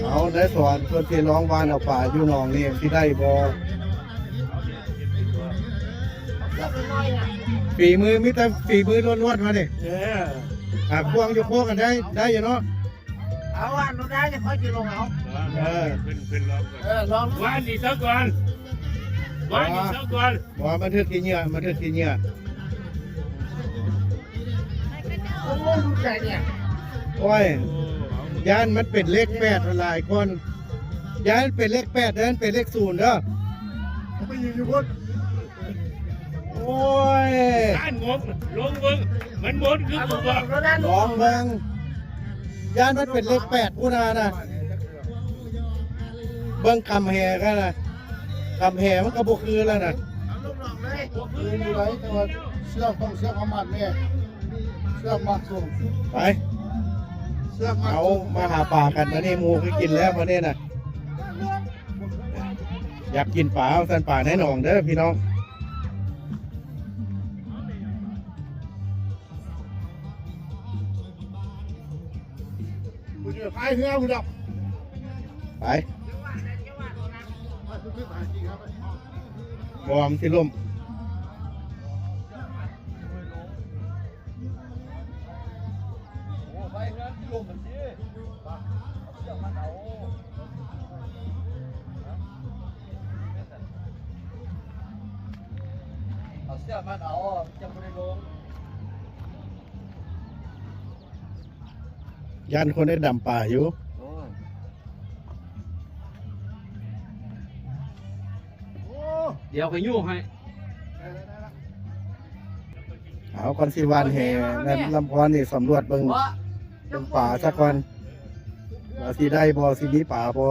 เอาได้สอนเพื่อนที่ร้องวานเอาป่าอยู่หนองนี่ที่ได้บอฝีมือมิแต่ฝีมือล้วนๆมาดิควงยกโคกันได้อยู่เนาะเอาว่าเราได้จะค่อยกินลงเอาขึ้นลองก่อนวันนี้สักก่อนวันนี้สักก่อนบอกมาทึกกี่เหงื่อมาทึกกี่เหงื่อโอ้ลูกใจเนี่ยโอ้ยยานมันเป็นเลข8หลายคนยานเป็นเลข8นั้นเป็นเลข0เด้อไม่ยืนอยู่คนโอ้ยด้านงงลงมึงมันหมดคือกูบอกลองเบิ่งยานมันเป็นเลข8พูดนะเบิ่งคำแห่กันนะคำแห่มันก็บ่คือแล้วนะคืออยู่ไรแต่ว่าเสื้อต้องเสื้อความมันเนี่ยเสื้อมัดส่งไปเอามาหาปลากันมาเนี่ยมูก็กินแล้วมาเนี่ยนะอยากกินปลาเอาสันปลาในหนองเด้อพี่น้องคุณจะพายเรือคุณดับไปบอมที่ล่มเสื้อมันเอาจะไม่ได้ลงยันคนได้ดำป่าอยู่เดี๋ยวไปยุ่งให้เอาคอนซีวานแห่นั่นลำพอนนี่สำรวจเบิ่งป่าสักวันว่าสิได้บ่สิมีป่าบ่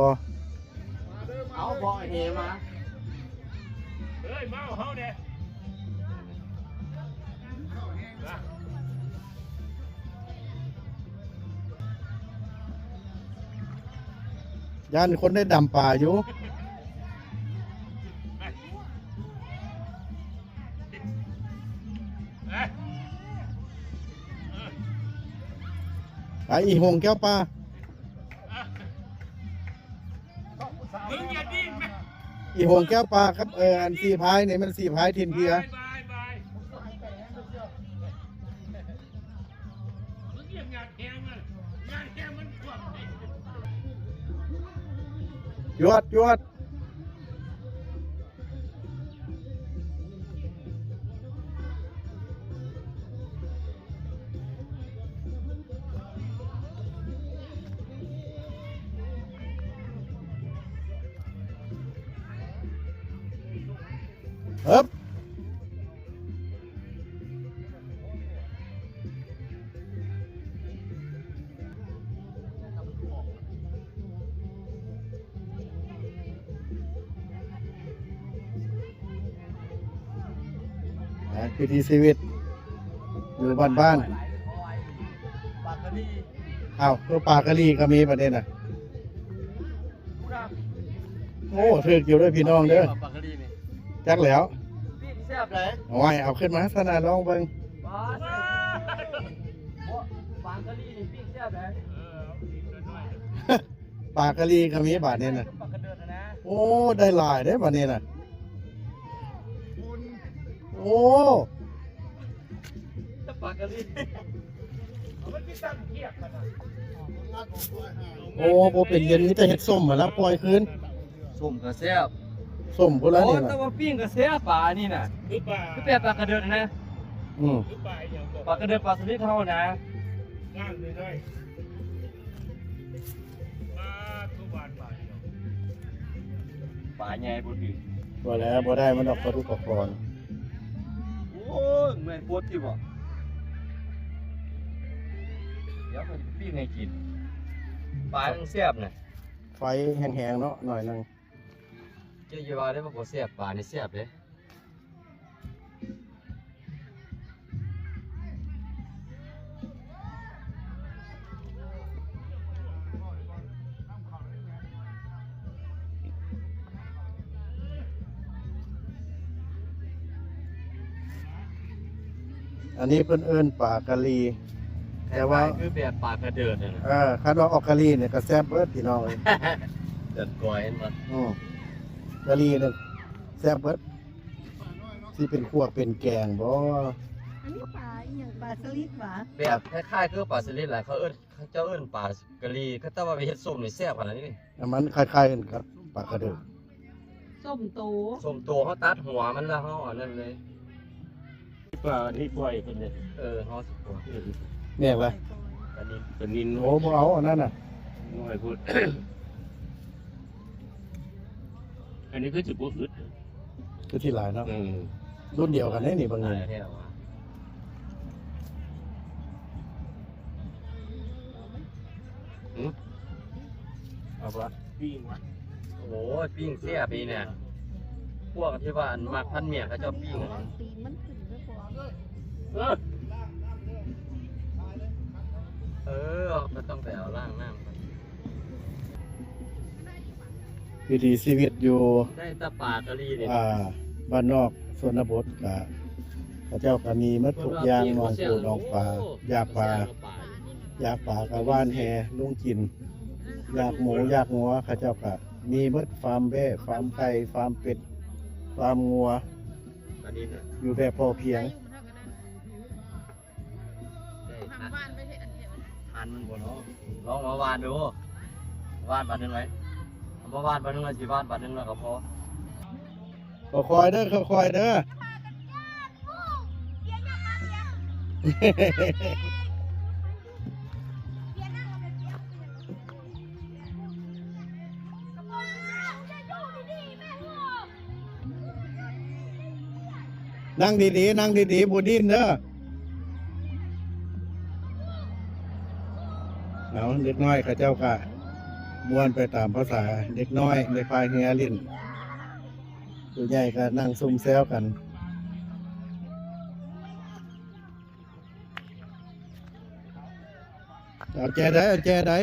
เอาบ่อเหมาเฮ้ยเมาเฮาเนี่ยยันคนได้ดำป่าอยู่ไอ้อีหงแก้วปลาอีหงแก้วปลาครับอัน4 พายเนี่ยมัน4 พายทินเพียยวดฮึบพิธีชีวิตอยู่บ้านอ้าวตัวปลากะลีก็มีประเด็นน่ะโอ้ถืออยู่ด้วยพี่น้องเด้อจักแล้วเอาไว้เอาขึ้นมาสนาลองเบิ่งปลากะลีก็มีบาทเนี่ยน่ะโอ้ได้หลายได้บาทเนี่ยน่ะโอ้ปากกะลีโอ้โหเป็นเย็นนี่จะเห็ดส้มมาแล้วปล่อยคืนส้มกระเซียบส้มพวกนั้นนี่แต่ว่าปิ้งกระเซียบปลานี่น่ะคือแปลปลากระเดินนะปลากระเดินปลาสลิดเท่านะง่ายเลยด้วยปลาใหญ่บุตรบ่แล้วบ่ได้มันออกกระดูกกระพรโอ้ยเหมือนปวดที่บ่เดี๋ยวมันปิ้งให้กินปลาต้องเสียบน่ะไฟแห้งๆเนาะหน่อยนึงเจ้าว่าได้บ่เสียบปลานี่เสียบเด้อันนี้เพิ่นเอิ้นปลากะลี แต่ว่า คือแบบปลากระเดิดเนี่ยนะ คันว่าออกกะลีเนี่ยก็แซ่บเบิดพี่น้องเอ้ย เดินก้อยมัน กะลีเนี่ยแซ่บเบิดสิเป็นคั่วเป็นแกงบ่ อันนี้ปลาอีหยังปลาสลิดหวะ แบบคล้ายๆคือปลาสลิดแหละเขาเจ้าเอิ้นปลากะลีก็แต่ว่าไปเฮ็ดส้มนี่แซ่บขนาดนี้ มันคล้ายๆกันกับปลากระเดิด ส้มโต ส้มโตเขาตัดหัวมันแล้วเขาอันนั้นเลย ปลาที่ปล่อยคนเนี่ย เขาสิหัว แม่นบ่ อันนี้ เป็นนิน โอ้บ่เอาอันนั้นน่ะ น้อยพูด อันนี้ก็จะบวกอึด คือที่หลายเนาะ อืม รุ่นเดียวกันได้นี่บาง อะ ที ไรแท้วะ เอาปะปิ้งวะ โอ้ยปิ้งเสียปีเนี่ยพวกที่ว่าอันมักพันเมียเขาเจ้าปิ้งอันนั้น ตีนมันขึ้นแล้วพอ มันต้องไปเอาล่างน้ำก่อน วิถีชีวิตอยู่ ได้แตะปลากะลีเนี่ย บ้านนอกชนบทก็พระเจ้าก็มีหมัดทุกอย่างหนองปูหนองปลาหญ้าปลาหญ้าปลาก็ว่านแหลุงกินอยากหมูอยากงัวเขาเจ้าก็มีหมัดฟาร์มแบะฟาร์มไก่ฟาร์มเป็ดฟาร์มงัว อันนี้เนี่ย อยู่แบบพอเพียง ได้ทันมันบ่เนาะลองมาวาดดูวาดบาทหนึงไหมเอามาวาดบาทหนึงแล้วสิวาดบาทหนึงแล้วก็พอ ก็คอยเด้อก็คอยเด้อ นั่งดีๆนั่งดีๆบูดินเด้อเอาเด็กน้อยข้าเจ้าค่ะม้วนไปตามภาษาเด็กน้อยในพายเฮียลินตัวใหญ่ก็นั่งซุ่มแซวกันเอาแจได้เอาแจได้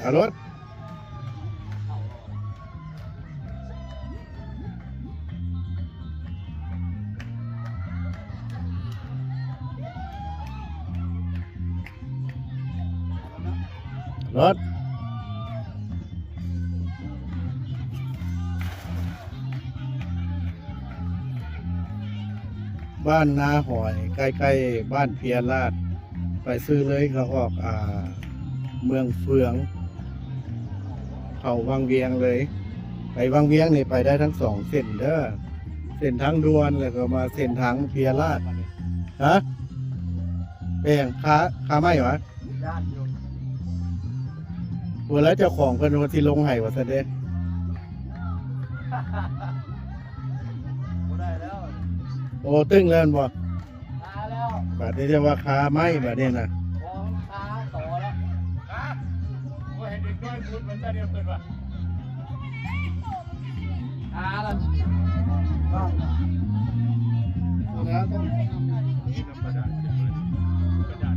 เอารถรถบ้านนาหอยใกล้ๆบ้านเพียรลาดไปซื้อเลยเขาออกเมืองเฟือง เขาวังเวียงเลย ไปวังเวียงนี่ไปได้ทั้งสองเส้นเด้อเส้นทางด่วนแล้วก็มาเส้นทางเพียรลาดฮะเป็นค้าไม่หรอ ญาติอยู่ วันแล้วเจ้าของเพิ่นว่าสิลงให้ว่าซะเด้ บ่ได้แล้ว โอ้ตึ้งแล้วบ่ ตาแล้ว บัดนี้จะว่าค้าไม้บัดนี้น่ะ ของขาต่อแล้ว ว่าเห็นเด็กน้อยพูดมันจะเดียวกันวะ ขาแล้ว แล้วต้อง นี่น้ำกระดาษจะมือกระดาษ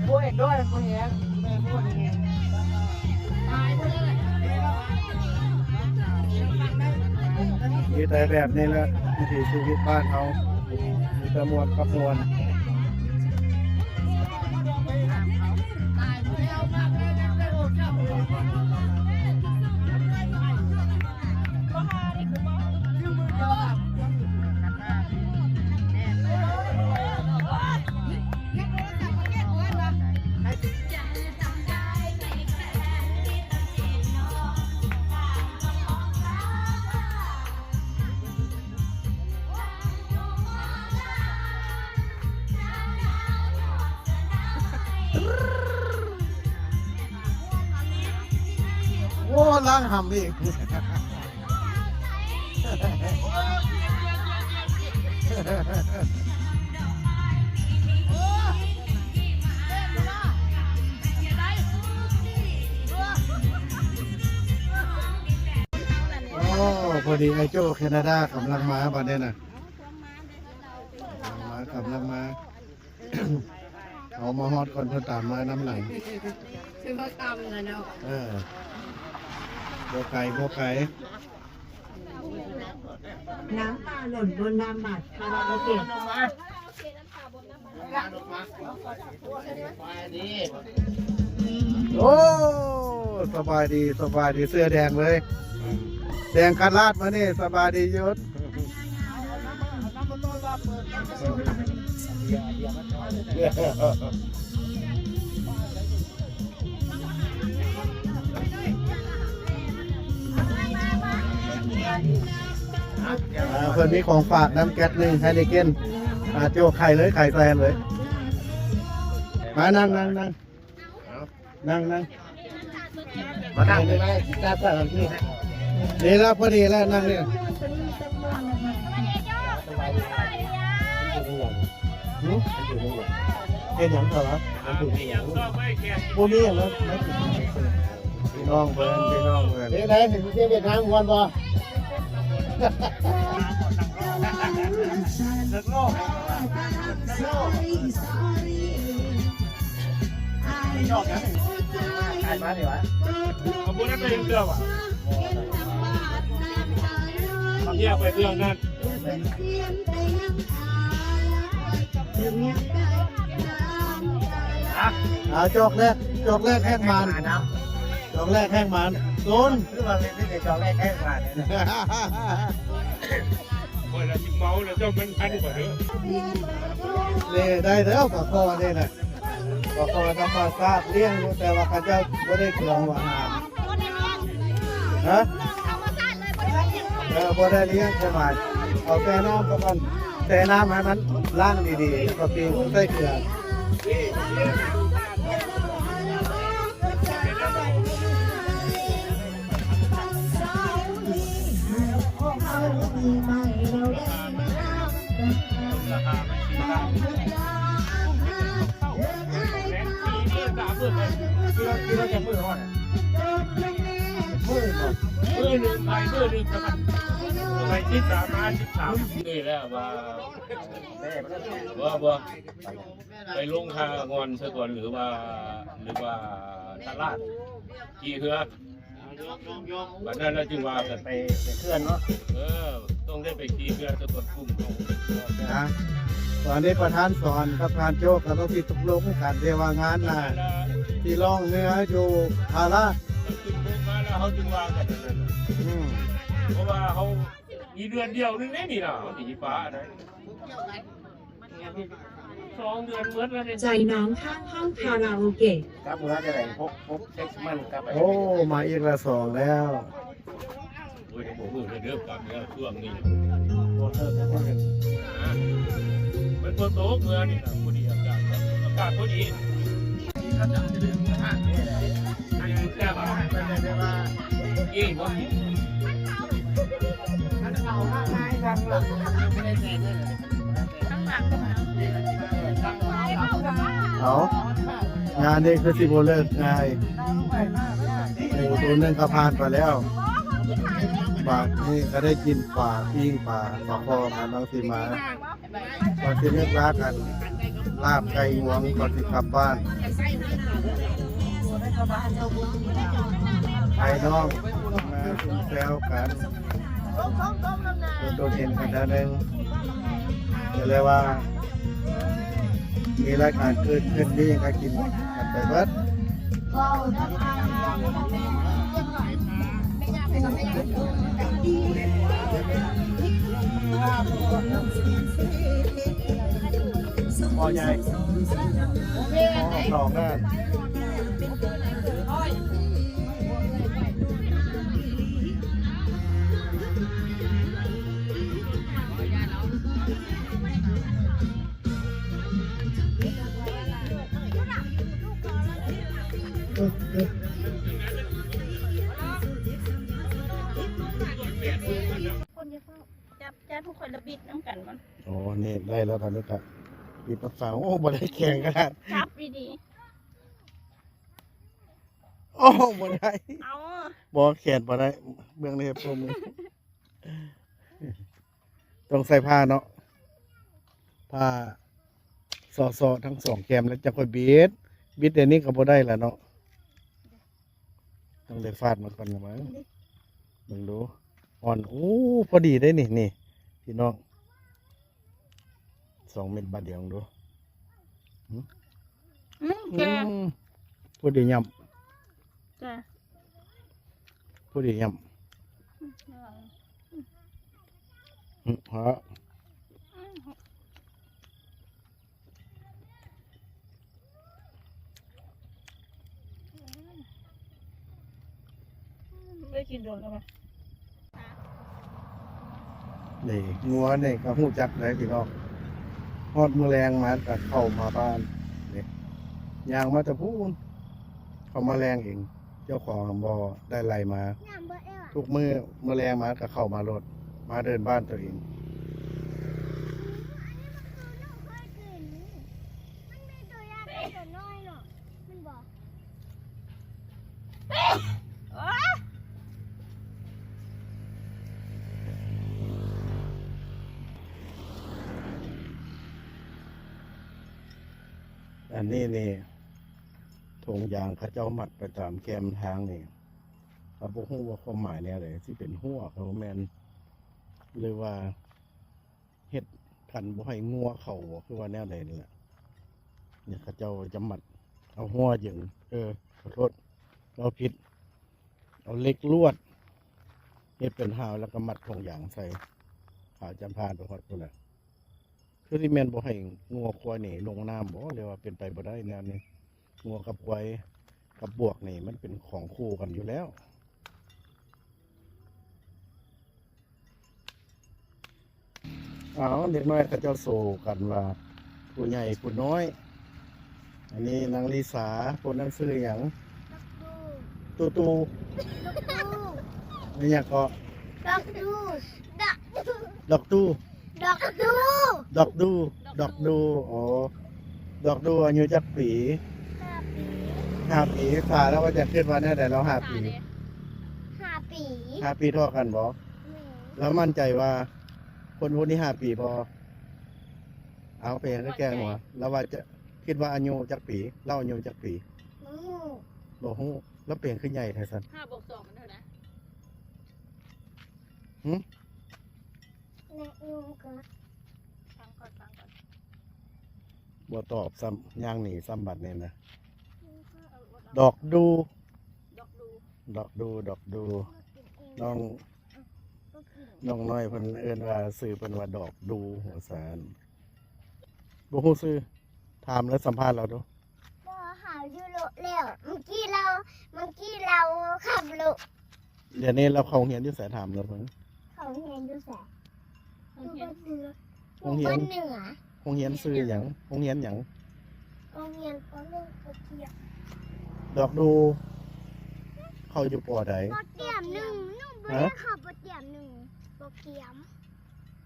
ป่วยด้วยป่วยแห้งแม่ป่วยแห้ง มีแต่แบบนี้แหละวิถีชีวิตบ้านเขามีแต่มวลกับมวลโอ้ล้างหำอีก โอ้พอ อดีไอ้โจ้แคนาดากำลังมาบัดนี้น่ะกำลังมา เอามาฮอดก่อนเพื่อตามมาน้ำหลัง คือเขาทำนะเนาะ บัวไก่บัวไก่ น้ำตาหล่นบนน้ำบัตรคาราโอเกะ โอ้สบายดีสบายดีเสื้อแดงเลย แดงคันลาดมานี่สบายดียศเพื่อนมีของฝากน้ำแก๊สหนึ่งให้ได้กินโจ้ไข่เลยไข่แซนเลย มานั่งนั่งนั่งนั่งนั่ง มานั่งได้ไหมได้เปิดที่ ดีแล้วพอดีแล้วนั่งนี่เห็นอย่างเถอะพวกนี้อย่างนั้นพี่น้องเพื่อนพี่น้องเพื่อน เดี๋ยวไหนถึงเวียดนามวันบ่ ใครมาดิวะ เอาบุญนั้นไปเครื่องว่ะทำแยกไปเครื่องนั้น จอกแรกแห้งมันจอกแรกแห้งมันโดน คือว่าเป็นที่จองแรกแค่มาเนี่ย คนละที่เมาแล้วเจ้ามันพันกว่าเด้อ นี่ได้แล้วปลาคอนี่นะปลาคอธรรมชาติเลี้ยงอยู่แต่ว่าข้าเจ้าไม่ได้เครื่องว่าหามฮะบ่ได้เลี้ยงใช่ไหมเอาแต่น้ำก่อนแต่น้ำให้มันล้างดีๆก็ปีใส่เกลือมือหนึ่งกับมันไปที่13นี่แล้วว่าไปลงทางงอนซะก่อนหรือว่าตลาดกี่เถื่อวันนั้นเราจึงว่ากัน ไปเคลื่อนเนาะ ต้องได้ไปกี่เถื่อซะก่อนกุ้ง นะตอนนี้ประธานสอนกับงานโจ๊กกับต้องที่ตกลงกันเรียกว่างานน่ะที่ล่องเนื้ออยู่พารา ขึ้นมาแล้วเขาจึงว่ากันนั่นเพราะว่าเขามีเดือนเดียวนึงได้นี่นะเขาหนีฟ้าได้2 เดือนเมื่อแล้วเนี่ย ใจน้องข้างห้องคาราโอเกะ ครับผมจะได้พบเซ็กซ์มันกับ โอ้มาอีกละสองแล้ว โอ้ยผมพูดเรื่องกับเนี่ยช่วงนี้ โปรเตอร์ทั้งหมด มันพอโตเมื่อนี่นะพอดีอากาศพอดีแค่ว่ายี่ห้อนี้ เอางานนี้คือสิบโมเลิกง่ายหมูตัวนึงก็ผ่านไปแล้วบาทนี่ก็ได้กินป่าปิ้งป่าคอมาบางทีมาตอนที่เลิกลากันลาบไก่งวงก่อนที่กลับบ้านไอ้น้องมาแซวกันโดนเห็นกันแล้วนึงจะเรียกว่ามีรายการเกิดขึ้นนี่ยังไงกินกันไปเบิดพอใหญ่ลองได้คนจะเข้าจับทุกคนระบิดน้ำกันมัน โอ้นี่ได้แล้วครับลูกครับปีปะฝาโอ้บ่ได้แข่งกันแล้ว จับดี โอ้บ่ได้ ๆเอา บ่แขนบ่ได้เบื้องนี้พวกมึง ต้องใส่ผ้าเนาะผ้าซอทั้งสองแกมแล้วจะค่อยบิดเดี๋ยวนี้ก็บ่ได้แล้วเนาะต้องได้ฟาดมันก่อนนะมั้งมึงดูอ่อนโอ้พอดีได้นี่พี่น้อง2 เม็ดบาทเดียวดู แก พอดีย แก ำพอดียำฮะ ไม่กินโดนแล้วมั้ย นี่งัวนี่ก็หูจักได้พี่น้องฮอดมือแรงมาก็เข้ามาบ้านนี่ยางมาจะพูนเข้ามาแรงเอง เจ้าของบ่อได้ไล่มา ทุกมือแรงมาก็เข้ามารถมาเดินบ้านตัวเอง อันนี้นี่ถุงยางเขาเจ้ามัดไปตามแคมทางนี่เขาบอกว่าความหมายเนี่ยเลยที่เป็นหัวเขาแมนหรือว่าเฮ็ดกันบ่ให้งัวเขาคือว่าแนวใดนี่แหละเนี่ยเขาเจ้าจะมัดเอาหัวหยึงขอโทษเราผิดเอาเล็กลวดเฮ็ดเป็นหาวแล้วก็มัดถุงยางใส่ขาจำพานไปฮอดพุ่นน่ะคือที่แมนบ่ให้งัวควายนี่ลงน้ำบ่เรียกว่าเป็นไปบ่ได้แนวนี้งัวกับควายกับบวกนี่มันเป็นของคู่กันอยู่แล้วเด็กน้อยเขาเจ้าโซกันว่าผู้ใหญ่ผู้น้อยอันนี้นางลิสาคนนั้นซื้ออย่างตูนี่อยากก็ดอกดูอ๋อดอกดูอายุจักปี5 ปีฝ่าแล้วว่าจะขึ้นวันนี้แต่เรา5 ปี5 ปีเท่ากันบ่แล้วมั่นใจว่าคนนี้5 ปีพอเอาไปก็แกหัวแล้วว่าจะคิดว่าอายุจักปีเล่าอายุจักปีบ่ฮู้แล้วเปลี่ยนขึ้นใหญ่แท้ซั่น 5 บวก 2มันเท่านะ ฟังก่อน บ่ตอบซ้ำย่างหนีซ้ำบัดเนี่ยนะดอกดู น้องน้อยเพิ่นเอิ้นว่าซื้อเพิ่นว่าดอกดูหัวสารบ่ฮู้ซื้อถามแล้วสัมภาษณ์เราดู ก็หาอยู่โลแล้วเมื่อกี้เราขับรถ เดี๋ยวนี้เราเข้าเรียนอยู่ไสถามแล้วเพิ่น เขาเรียนอยู่แสน โรงเรียน โรงเรียน เหนือ โรงเรียนซื้อหยังโรงเรียนหยัง โรงเรียนก็เรื่องโปเกียม ดอกดูเข้าอยู่ปอใด โปเกียมหนึ่งนุ่มด้วยค่ะโปเกียมหนึ่งโปเกียม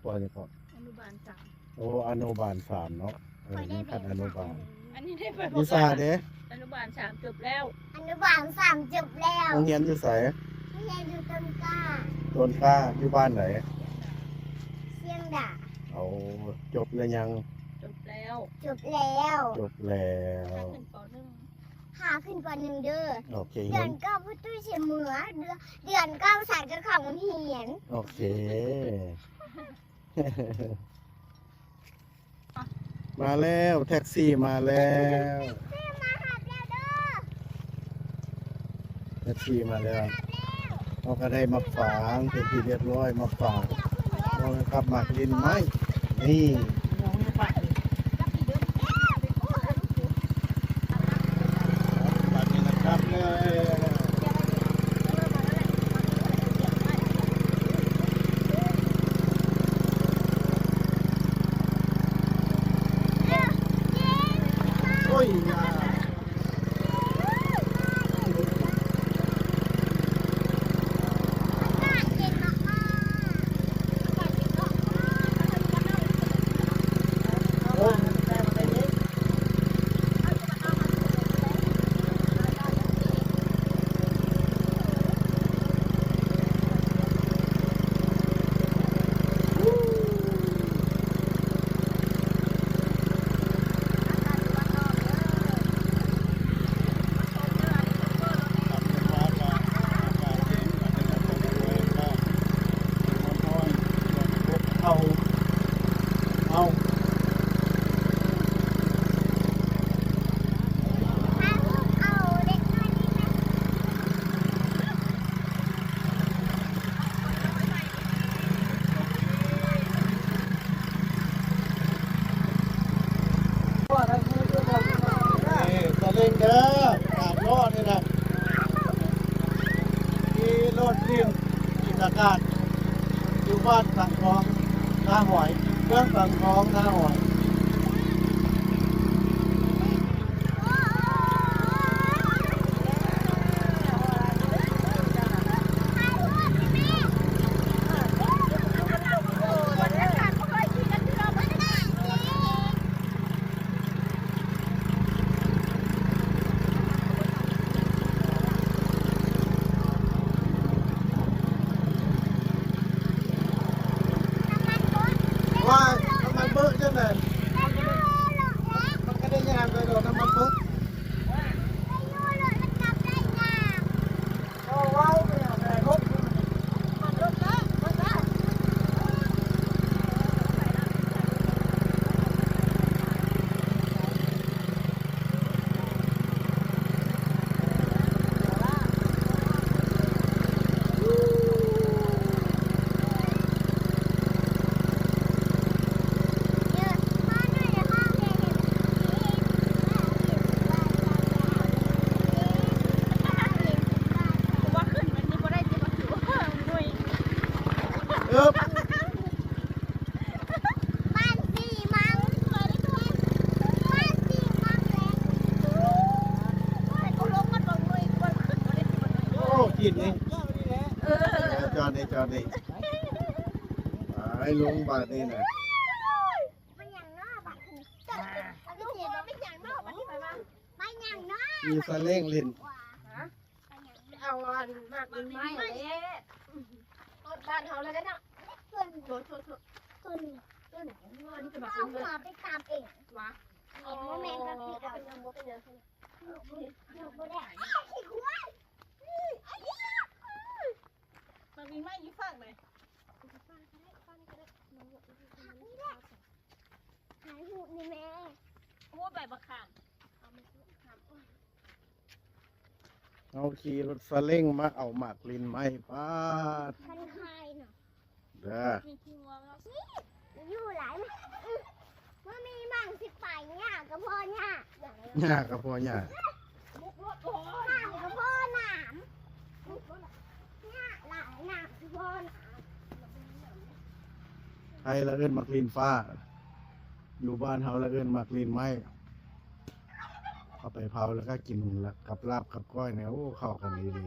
ปอนี่ก็ อนุบาล โอ้อนุบาล3เนาะนี่คันอนุบาล 3อันนี้ได้ไป นิสาเด้ อนุบาล 3 จบแล้ว อนุบาล3จบแล้ว โรงเรียนอยู่ไส โรงเรียนอยู่ต้นกล้า ต้นกล้าอยู่บ้านไหน เชียงด่า เอาจบแล้วยัง จบแล้ว จบแล้ว จบแล้ว ขึ้นป .1 หาขึ้นป .1 เด้อ โอเค เดือน9พุทธเสมอเดือน9สายกับของเหียน โอเค มาแล้วแท็กซี่มาแล้วแท็กซี่มาแล้วเราก็ได้มาฝางเป็นที่เรียบร้อยมาฝางเรากลับมาลินไหมนี่บัดนี้นะครับเลยโอ้ยยา งเด้อตามรอดนี่นะที่รถเรียมกินอากาศอยู่บ้านสังทองหน้าหอยเรื่องสังทองหน้าหอยว่าน้ำมันเบิกจังเลยมันก็ได้ยางเลยดอกน้ำมันเบิกเอ๊บ บ้านสี่มังบ้านสี่มังเลยกูลงมาตรงนี้กูขึ้นมาได้ที่มัน โอ้กินนี่จอดนี่จอดนี่ไอ้ลงบาทนี่นะ มันอย่างนอกบ้านนี่ลูกไม่อย่างนอกบ้านนี่ไปบ้างไม่อย่างนอก มีซาเล้งเล่น เอาอันมากมันไม่เลยบ้านเขาเลยนะ ต้น โถ ต้น ต้นไหนนี่จะมา เอา เป็น หัวไปตามเอง วะ โมเมนต์กับพี่กับยังโมเป็นเยอะลูกบ่ได้ขี้ควาย มันมีไม้ยี่ฟังไหม หายหูนี่แม่ พูดใบมะขาม เอาขี่รถซาเล้งมาเอาหมากลินไม้ปาด คันคายเนาะ เด้อ มีที่งัวแล้ว อยู่หลายมันมีมั่งสิไปเนี่ยกับพ่อเนี่ย หญ้ากับพ่อหญ้า มุกรถโอ้ หนามกับพ่อหนามเนี่ยหลายหนามกับพ่อหนาม ไทยละเอิ้นหมากลินฟ้า อยู่บ้านเฮาละเอิ้นหมากลินไม้เอาไปเผาแล้วก็กินกับลาบกับก้อยเนี่ยโอ้เข้ากันดี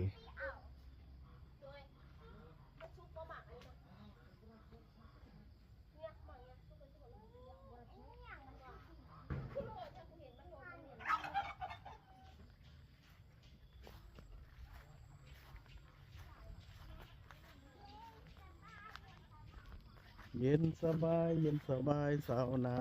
เย็นสบายเย็นสบายสาวนา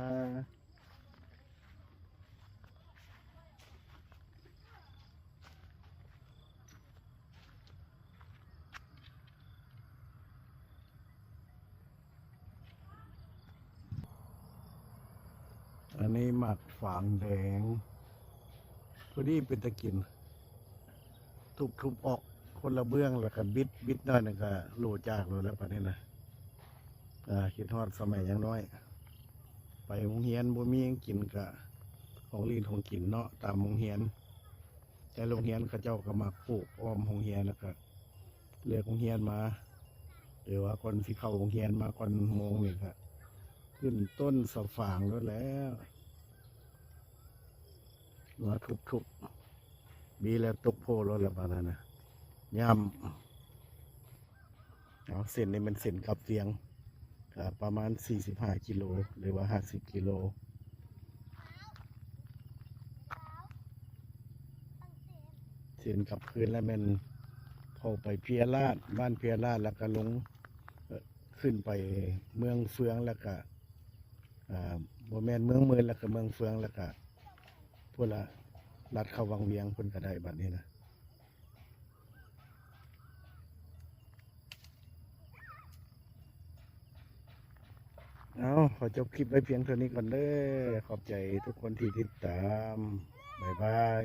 อันนี้หมักฝางแดงพอดีเป็นตะกินทุบออกคนละเบื้องแล้วก็บิดหน่อยนึงก็โลจากเลยแล้วปะนี้นะคิดฮอดสมัยยังน้อย ไปโรงเรียนบ่มีหยังกินกะของลีนของกินเนาะตามโรงเรียนแต่โรงเรียนเขาเจ้าก็มาปลูกอ้อมโรงเรียนแล้วก็เลือกโรงเรียนมาหรือว่าคนที่เข้าโรงเรียนมาก่อนโมงนี่ก็ขึ้นต้นสะฝางแล้วมาทุบบีแล้วตกโพแล้วละบาดนั้นนะย่ำเอาเส้นนี้เป็นเส้นกับเวียงประมาณ45กิโลหรือว่า50กิโลเส้นกับคืนแล้วมันเข้าไปเพียราชบ้านเพียราชแล้วก็ลงขึ้นไปเมืองเฟืองแล้วก็บ่แม่นเมืองเมืองแล้วก็เมืองเฟืองแล้วก็พวกละลัดเข้าวังเวียงเพิ่นก็ได้บัดนี้นะเอาขอจบคลิปไว้เพียงเท่านี้ก่อนเด้อขอบใจทุกคนที่ติดตามบ๊ายบาย